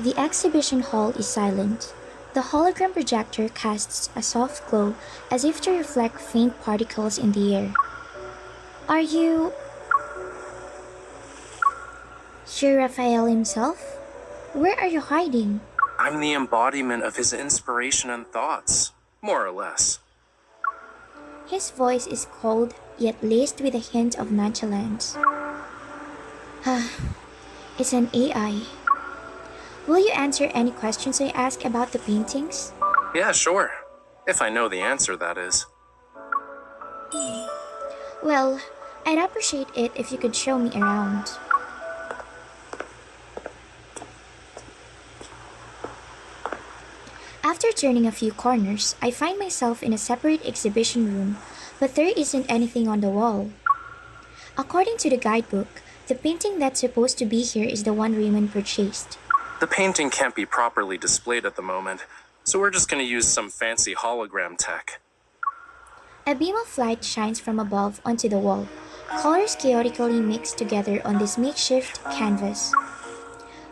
The exhibition hall is silent. The hologram projector casts a soft glow as if to reflect faint particles in the air. Are you sure Raphael himself? Where are you hiding? I'm the embodiment of his inspiration and thoughts, more or less. His voice is cold, yet laced with a hint of nonchalance. It's an AI. Will you answer any questions I ask about the paintings? Yeah, sure. If I know the answer, that is. Well, I'd appreciate it if you could show me around. After turning a few corners, I find myself in a separate exhibition room, but there isn't anything on the wall. According to the guidebook, the painting that's supposed to be here is the one Raymond purchased. The painting can't be properly displayed at the moment, so we're just gonna use some fancy hologram tech. A beam of light shines from above onto the wall, colors chaotically mixed together on this makeshift canvas.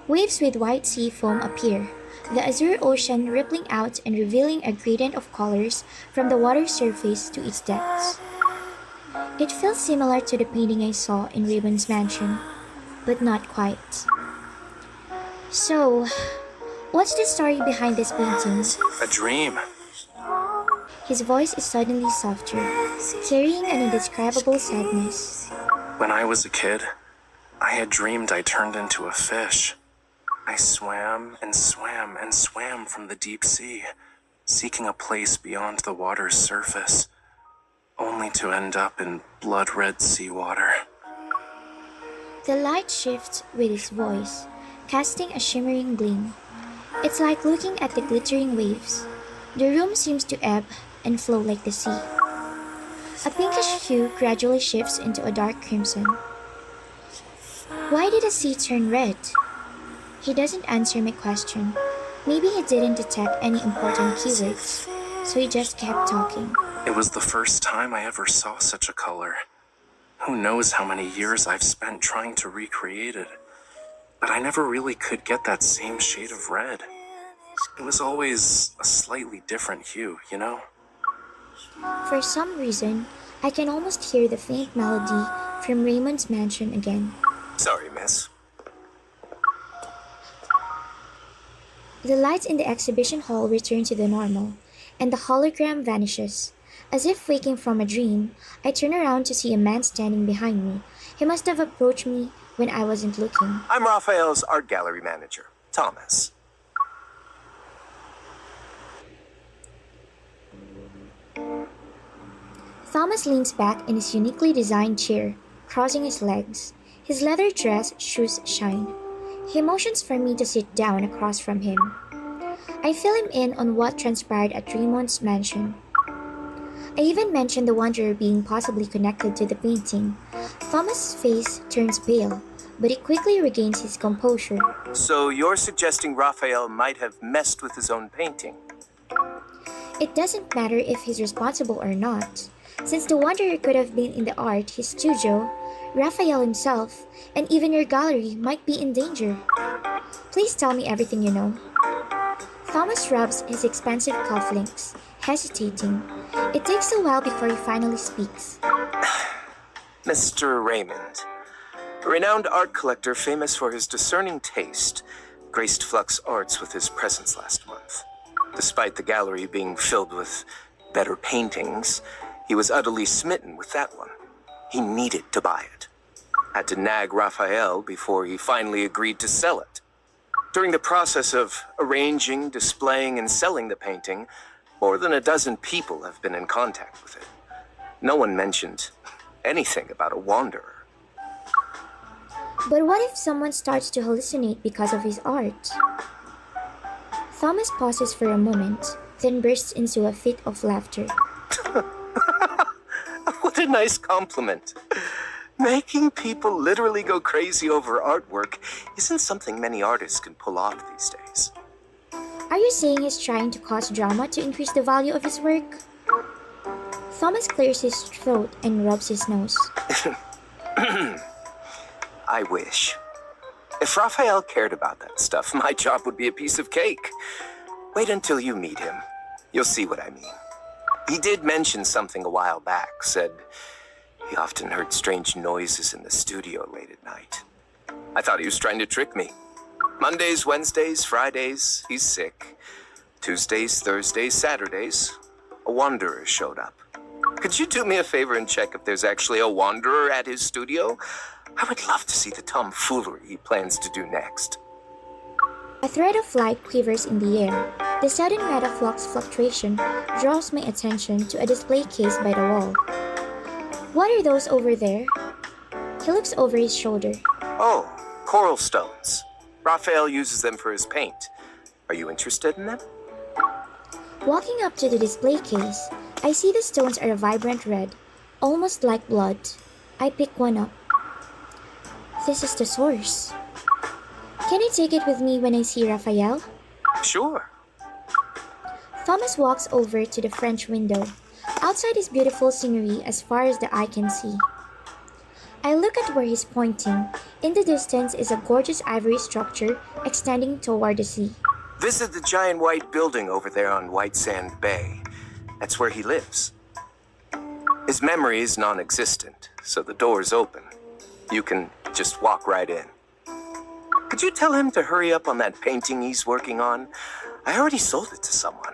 Waves with white sea foam appear, the azure ocean rippling out and revealing a gradient of colors from the water's surface to its depths. It feels similar to the painting I saw in Raymond's mansion, but not quite. So, what's the story behind this painting? A dream. His voice is suddenly softer, carrying an indescribable sadness. When I was a kid, I had dreamed I turned into a fish. I swam and swam and swam from the deep sea, seeking a place beyond the water's surface, only to end up in blood-red seawater. The light shifts with his voice, casting a shimmering gleam. It's like looking at the glittering waves. The room seems to ebb and flow like the sea. A pinkish hue gradually shifts into a dark crimson. Why did the sea turn red? He doesn't answer my question. Maybe he didn't detect any important keywords, so he just kept talking. It was the first time I ever saw such a color. Who knows how many years I've spent trying to recreate it. But I never really could get that same shade of red. It was always a slightly different hue, you know? For some reason, I can almost hear the faint melody from Raymond's mansion again. Sorry, miss. The lights in the exhibition hall return to the normal, and the hologram vanishes. As if waking from a dream, I turn around to see a man standing behind me. He must have approached me when I wasn't looking. I'm Raphael's art gallery manager, Thomas. Thomas leans back in his uniquely designed chair, crossing his legs. His leather dress shoes shine. He motions for me to sit down across from him. I fill him in on what transpired at Raymond's mansion. I even mention the Wanderer being possibly connected to the painting. Thomas' face turns pale, but he quickly regains his composure. So you're suggesting Raphael might have messed with his own painting? It doesn't matter if he's responsible or not. Since the Wanderer could have been in the art, his studio, Raphael himself, and even your gallery might be in danger. Please tell me everything you know. Thomas rubs his expensive cufflinks, hesitating. It takes a while before he finally speaks. Mr. Raymond, a renowned art collector famous for his discerning taste, graced Flux Arts with his presence last month. Despite the gallery being filled with better paintings, he was utterly smitten with that one. He needed to buy it. Had to nag Raphael before he finally agreed to sell it. During the process of arranging, displaying, and selling the painting, more than a dozen people have been in contact with it. No one mentioned anything about a wanderer. But what if someone starts to hallucinate because of his art? Thomas pauses for a moment, then bursts into a fit of laughter. What a nice compliment. Making people literally go crazy over artwork isn't something many artists can pull off these days. Are you saying he's trying to cause drama to increase the value of his work? Thomas clears his throat and rubs his nose. I wish. If Raphael cared about that stuff, my job would be a piece of cake. Wait until you meet him. You'll see what I mean. He did mention something a while back, said he often heard strange noises in the studio late at night. I thought he was trying to trick me. Mondays, Wednesdays, Fridays, he's sick. Tuesdays, Thursdays, Saturdays, a wanderer showed up. Could you do me a favor and check if there's actually a wanderer at his studio? I would love to see the tomfoolery he plans to do next. A thread of light quivers in the air. The sudden metaflux fluctuation draws my attention to a display case by the wall. What are those over there? He looks over his shoulder. Oh, coral stones. Raphael uses them for his paint. Are you interested in them? Walking up to the display case, I see the stones are a vibrant red, almost like blood. I pick one up. This is the source. Can I take it with me when I see Raphael? Sure. Thomas walks over to the French window. Outside is beautiful scenery as far as the eye can see. I look at where he's pointing. In the distance is a gorgeous ivory structure extending toward the sea. Visit the giant white building over there on White Sand Bay. That's where he lives. His memory is non-existent, so the door's open. You can just walk right in. Could you tell him to hurry up on that painting he's working on? I already sold it to someone.